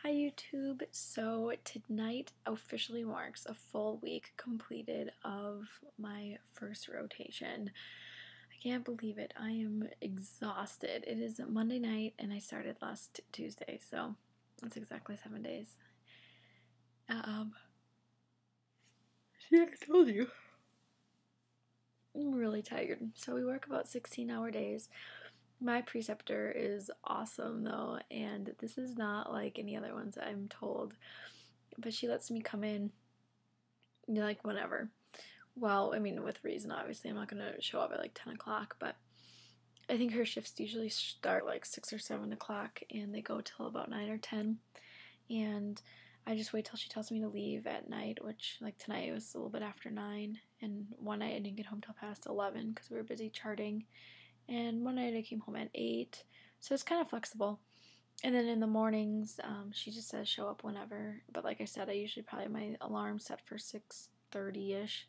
Hi YouTube. So tonight officially marks a full week completed of my first rotation. I can't believe it. I am exhausted. It is Monday night and I started last Tuesday, so that's exactly 7 days. See, I told you. I'm really tired. So we work about 16-hour days. My preceptor is awesome though, and this is not like any other ones I'm told, but she lets me come in like whenever. Well, I mean, with reason, obviously. I'm not going to show up at like 10 o'clock, but I think her shifts usually start like 6 or 7 o'clock and they go till about 9 or 10. And I just wait till she tells me to leave at night, which like tonight it was a little bit after 9. And one night I didn't get home till past 11 because we were busy charting. And one night I came home at 8. So it's kind of flexible. And then in the mornings, she just says show up whenever. But like I said, I usually probably my alarm set for 6:30-ish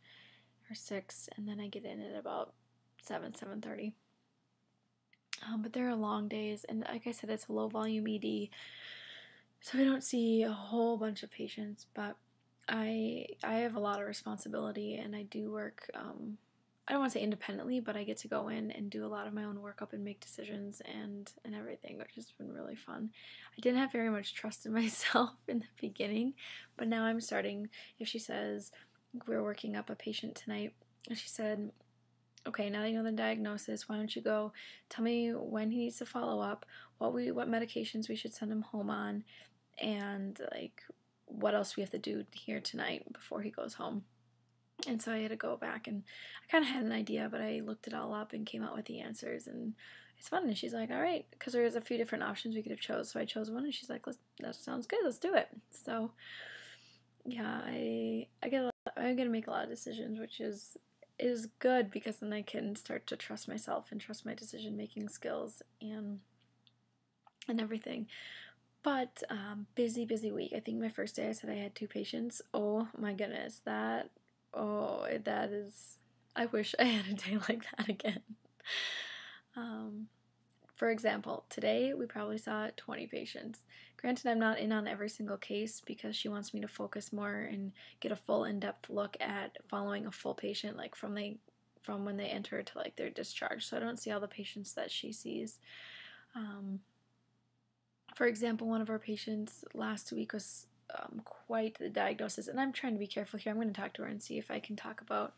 or 6, and then I get in at about 7:30. But there are long days, and like I said, it's a low volume ED, so we don't see a whole bunch of patients. But I have a lot of responsibility, and I do work. I don't want to say independently, but I get to go in and do a lot of my own workup and make decisions and everything, which has been really fun. I didn't have very much trust in myself in the beginning, but now I'm starting. If she says, we're working up a patient tonight, and she said, okay, now that you know the diagnosis, why don't you go tell me when he needs to follow up, what medications we should send him home on, and like what else we have to do here tonight before he goes home. And so I had to go back, and I kind of had an idea, but I looked it all up and came out with the answers, and it's fun. And she's like, all right, because there's a few different options we could have chose. So I chose one, and she's like, that sounds good, let's do it. So yeah, I get I'm gonna make a lot of decisions, which is good because then I can start to trust myself and trust my decision making skills and everything. But busy week. I think my first day I said I had 2 patients. Oh my goodness, that is, I wish I had a day like that again. For example, today we probably saw 20 patients. Granted, I'm not in on every single case because she wants me to focus more and get a full in-depth look at following a full patient, like from when they enter to like their discharge. So I don't see all the patients that she sees. For example, one of our patients last week was quite the diagnosis, and I'm trying to be careful here. I'm going to talk to her and see if I can talk about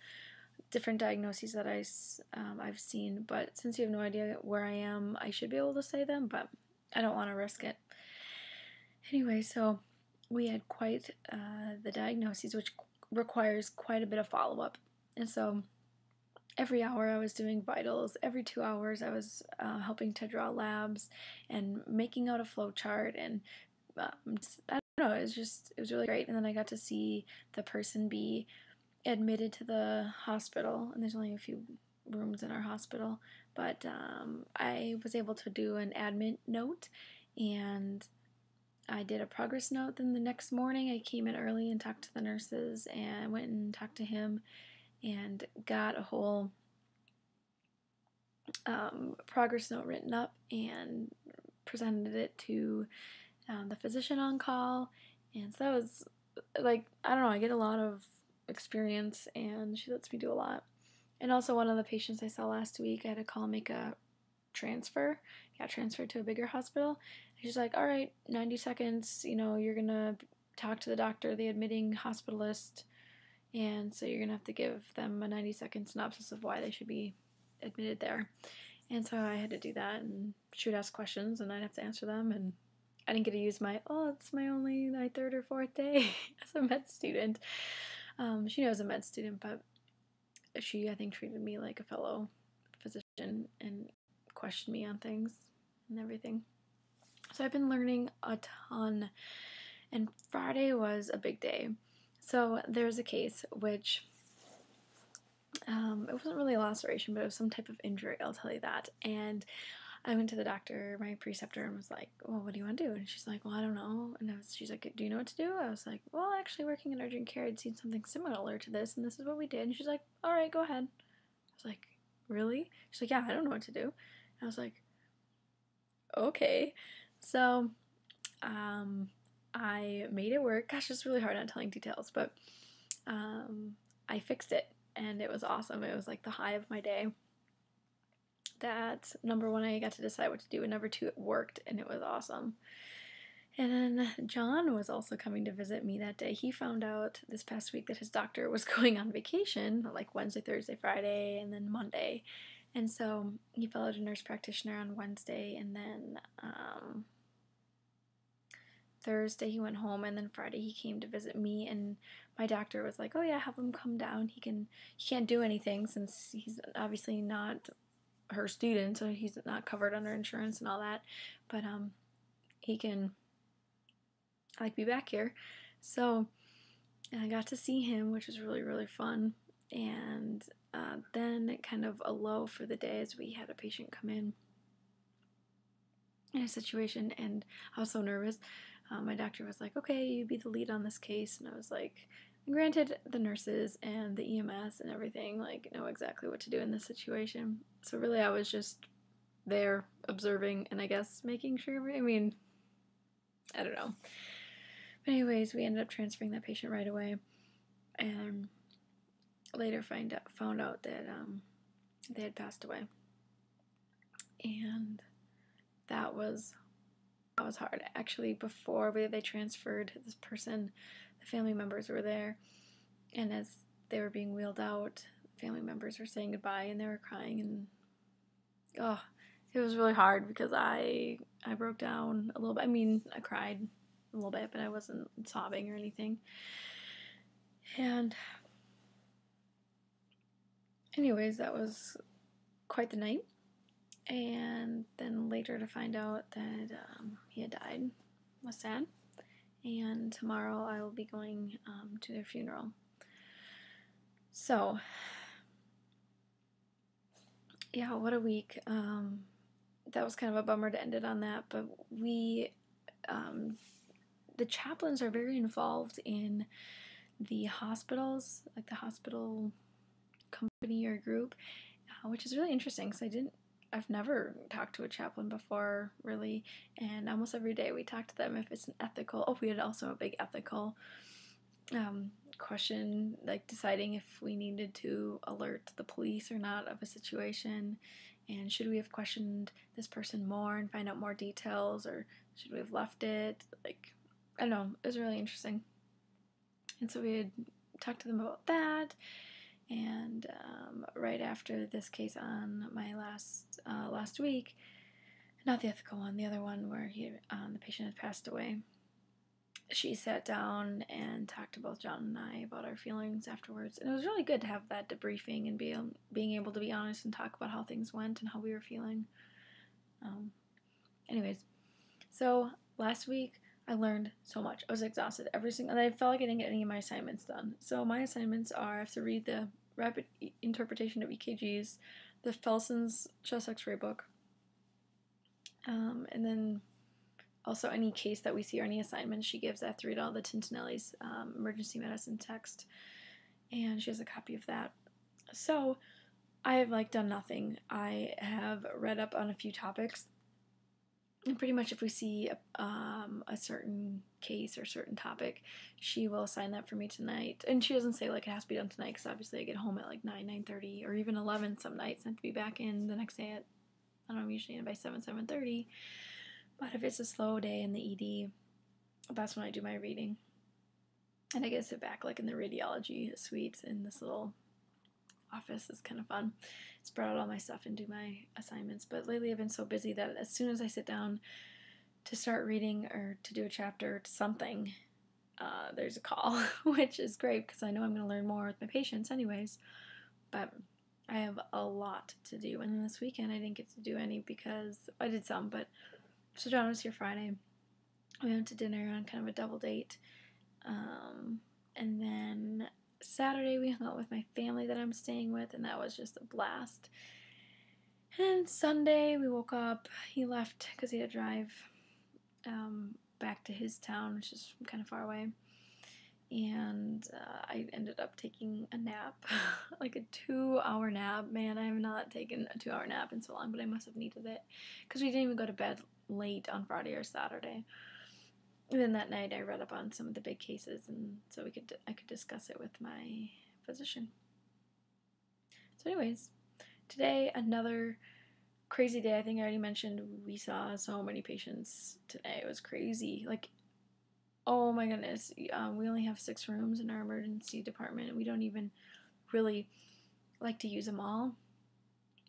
different diagnoses that I've seen, but since you have no idea where I am, I should be able to say them, but I don't want to risk it. Anyway, so we had quite the diagnoses, which requires quite a bit of follow-up, and so every hour I was doing vitals, every 2 hours I was helping to draw labs and making out a flow chart, and I don't know, it was really great. And then I got to see the person be admitted to the hospital, and there's only a few rooms in our hospital, but I was able to do an admit note, and I did a progress note. Then the next morning I came in early and talked to the nurses, and I went and talked to him and got a whole progress note written up and presented it to the physician on call. And so that was like, I don't know, I get a lot of experience, and she lets me do a lot. And also, one of the patients I saw last week, I had to call and make a transfer. Got transferred to a bigger hospital. And she's like, all right, 90 seconds, you're gonna talk to the doctor, the admitting hospitalist, and so you're gonna have to give them a 90-second synopsis of why they should be admitted there. And so I had to do that, and she would ask questions and I'd have to answer them, and I didn't get to use it's my 3rd or 4th day as a med student. She knows I'm a med student, but she, I think, treated me like a fellow physician and questioned me on things and everything. So I've been learning a ton, and Friday was a big day. So there's a case which, it wasn't really a laceration, but it was some type of injury, I'll tell you that. And I went to the doctor, my preceptor, and was like, well, what do you want to do? And she's like, well, I don't know. And she's like, do you know what to do? I was like, well, actually, working in urgent care, I'd seen something similar to this, and this is what we did. And she's like, all right, go ahead. I was like, really? She's like, yeah, I don't know what to do. And I was like, okay. So I made it work. Gosh, it's really hard not telling details, but I fixed it, and it was awesome. It was like the high of my day. That number one, I got to decide what to do, and number two, it worked, and it was awesome. And then John was also coming to visit me that day. He found out this past week that his doctor was going on vacation, like Wednesday, Thursday, Friday, and then Monday. And so he followed a nurse practitioner on Wednesday, and then Thursday he went home, and then Friday he came to visit me. And my doctor was like, "Oh yeah, have him come down. He can't do anything since he's obviously not her student, so he's not covered under insurance and all that. But he can like be back here." So I got to see him, which was really, really fun. And then kind of a low for the day as we had a patient come in a situation, and I was so nervous. My doctor was like, "Okay, you be the lead on this case," and I was like, granted, the nurses and the EMS and everything like know exactly what to do in this situation. So really, I was just there observing and I guess making sure. I mean, I don't know. But anyways, we ended up transferring that patient right away, and later found out that they had passed away, and that was hard. Actually, before they transferred this person, the family members were there, and as they were being wheeled out, family members were saying goodbye, and they were crying, and oh, it was really hard because I broke down a little bit. I mean, I cried a little bit, but I wasn't sobbing or anything. And anyways, that was quite the night. And then later to find out that he had died was sad. And tomorrow I will be going to their funeral. So, yeah, what a week. That was kind of a bummer to end it on that, but we, the chaplains are very involved in the hospitals, like the hospital company or group, which is really interesting because I've never talked to a chaplain before, really, and almost every day we talk to them if it's an ethical, we had also a big ethical question, like deciding if we needed to alert the police or not of a situation, and should we have questioned this person more and find out more details, or should we have left it, like, I don't know, it was really interesting. And so we had talked to them about that. And right after this case on my last week, not the ethical one, the other one where the patient had passed away, she sat down and talked to both John and I about our feelings afterwards. And it was really good to have that debriefing and being able to be honest and talk about how things went and how we were feeling. Anyways, so last week I learned so much. I was exhausted and I felt like I didn't get any of my assignments done. So my assignments are, I have to read the Rapid Interpretation of EKGs, the Felson's chest x-ray book, and then also any case that we see or any assignments she gives. I have to read all the Tintinelli's emergency medicine text, and she has a copy of that. So I have done nothing. I have read up on a few topics. And pretty much if we see a certain case or certain topic, she will assign that for me tonight. And she doesn't say it has to be done tonight because obviously I get home at 9:30 or even 11 some nights. I have to be back in the next day at, I don't know, I'm usually in by 7:30. But if it's a slow day in the ED, that's when I do my reading. And I get to sit back in the radiology suite in this little office. It's kind of fun. Spread out all my stuff and do my assignments. But lately I've been so busy that as soon as I sit down to start reading or to do a chapter or something, there's a call, which is great because I know I'm going to learn more with my patients anyways. But I have a lot to do. And then this weekend I didn't get to do any because I did some, but so John was here Friday. We went to dinner on kind of a double date. And then Saturday we hung out with my family that I'm staying with, and that was just a blast. And Sunday we woke up. He left because he had to drive back to his town, which is kind of far away. And I ended up taking a nap, a 2-hour nap. Man, I have not taken a 2-hour nap in so long, but I must have needed it because we didn't even go to bed late on Friday or Saturday. And then that night I read up on some of the big cases, and so I could discuss it with my physician. So anyways, today another crazy day. I think I already mentioned we saw so many patients today. It was crazy. Like, oh my goodness. We only have 6 rooms in our emergency department, and we don't even really like to use them all.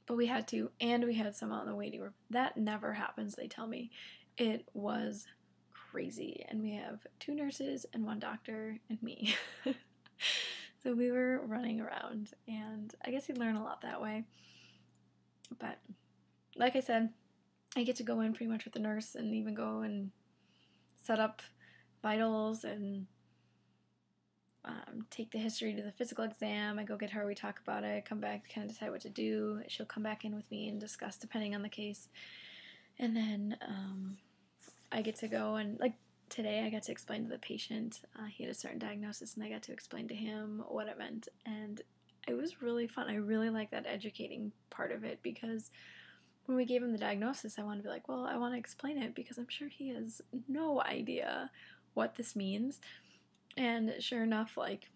But we had to, and we had some out in the waiting room. That never happens, they tell me. It was crazy. And we have 2 nurses and 1 doctor and me. So we were running around, and I guess you learn a lot that way. But like I said, I get to go in pretty much with the nurse and even go and set up vitals and take the history to the physical exam. I go get her, we talk about it, come back, kind of decide what to do. She'll come back in with me and discuss depending on the case. And then I get to go and, like, today I got to explain to the patient, he had a certain diagnosis, and I got to explain to him what it meant. And it was really fun. I really like that educating part of it, because when we gave him the diagnosis, I wanted to be like, well, I want to explain it because I'm sure he has no idea what this means. And sure enough, like,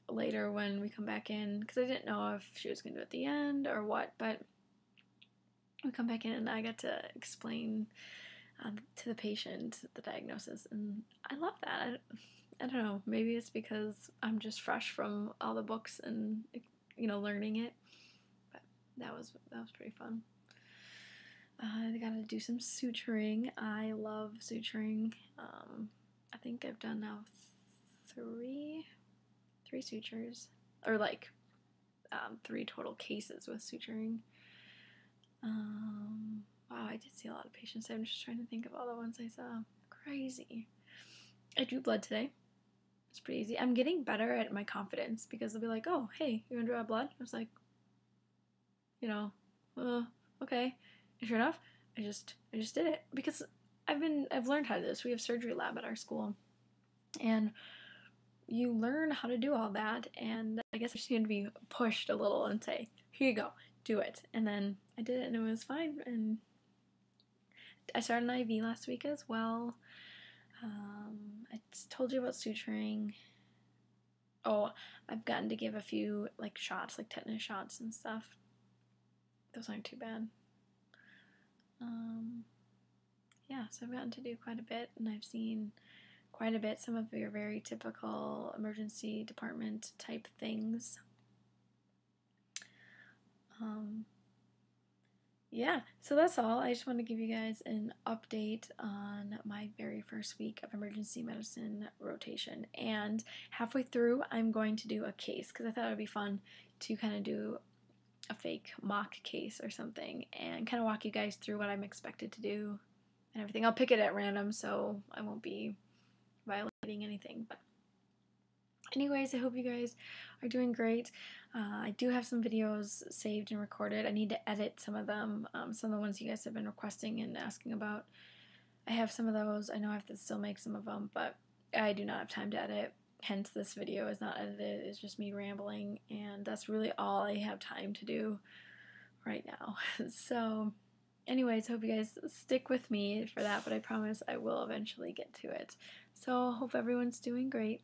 later when we come back in, because I didn't know if she was going to do it at the end or what, but we come back in and I got to explain to the patient the diagnosis, and I love that. I don't know, maybe it's because I'm just fresh from all the books and, you know, learning it, but that was pretty fun. I got to do some suturing. I love suturing. I think I've done now 3 sutures, or like 3 total cases with suturing. Wow, I did see a lot of patients. I'm just trying to think of all the ones I saw. Crazy. I drew blood today. It's pretty easy. I'm getting better at my confidence, because they'll be like, oh, hey, you want to draw blood? I was like, you know, okay. And sure enough, I just did it, because I've learned how to do this. We have surgery lab at our school, and you learn how to do all that, and I guess I just need to be pushed a little and say, here you go, do it. And then I did it, and it was fine. And I started an IV last week as well. I told you about suturing. Oh, I've gotten to give a few, like, shots, like tetanus shots and stuff. Those aren't too bad. Yeah, so I've gotten to do quite a bit, and I've seen quite a bit, some of your very typical emergency department type things. Yeah, so that's all. I just want to give you guys an update on my very first week of emergency medicine rotation. And halfway through, I'm going to do a case, because I thought it would be fun to kind of do a fake mock case or something and kind of walk you guys through what I'm expected to do and everything. I'll pick it at random, so I won't be violating anything. But anyways, I hope you guys are doing great. I do have some videos saved and recorded. I need to edit some of them, some of the ones you guys have been requesting and asking about. I have some of those. I know I have to still make some of them, but I do not have time to edit. Hence, this video is not edited. It's just me rambling, and that's really all I have time to do right now. So anyways, hope you guys stick with me for that, but I promise I will eventually get to it. So hope everyone's doing great.